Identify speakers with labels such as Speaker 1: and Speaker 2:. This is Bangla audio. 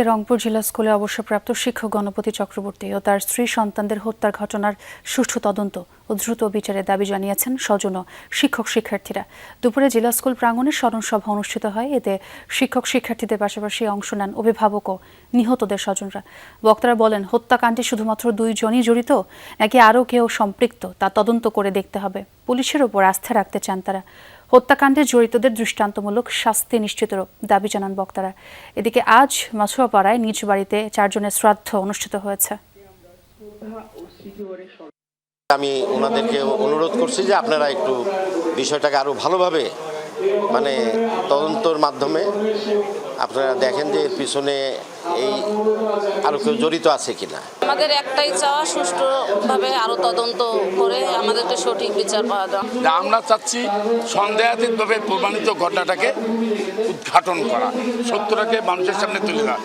Speaker 1: রংপুর জিলা স্কুলে অবসরপ্রাপ্ত শিক্ষক গণপতি চক্রবর্তী ও তার স্ত্রী সন্তানদের হত্যার ঘটনার সুষ্ঠু তদন্ত ও দ্রুত বিচারের দাবি জানিয়েছেন স্বজন ও শিক্ষক শিক্ষার্থীরা। দুপুরে জিলা স্কুল প্রাঙ্গণে স্মরণ সভা অনুষ্ঠিত হয়। এতে শিক্ষক শিক্ষার্থীদের পাশাপাশি অংশ নেন অভিভাবক ও নিহতদের স্বজনরা। বক্তারা বলেন, হত্যাকাণ্ডে শুধুমাত্র দুইজনই জড়িত নাকি আরও কেউ সম্পৃক্ত তা তদন্ত করে দেখতে হবে। পুলিশের ওপর আস্থা রাখতে চান তারা। হত্যাকাণ্ডে জড়িতদের দৃষ্টান্তমূলক শাস্তি নিশ্চিতেরও দাবি জানান বক্তারা। এদিকে আজ মাছুয়াপাড়ায় নিজ বাড়িতে 4 জনের শ্রাদ্ধ অনুষ্ঠিত হয়েছে।
Speaker 2: আমি ওনাদেরকে অনুরোধ করছি যে আপনারা একটু বিষয়টাকে আরো ভালোভাবে তদন্তের মাধ্যমে আপনারা দেখেন যে এর পিছনে এই আরো কেউ জড়িত আছে কিনা।
Speaker 3: আমাদের একটাই চাওয়া, সুষ্ঠুভাবে আরো তদন্ত করে আমাদেরকে সঠিক বিচার পাওয়া যায়।
Speaker 4: আমরা চাচ্ছি সন্দেহাতীতভাবে প্রমাণিত ঘটনাটাকে উদ্ঘাটন করা, সত্যটাকে মানুষের সামনে তুলে ধরা।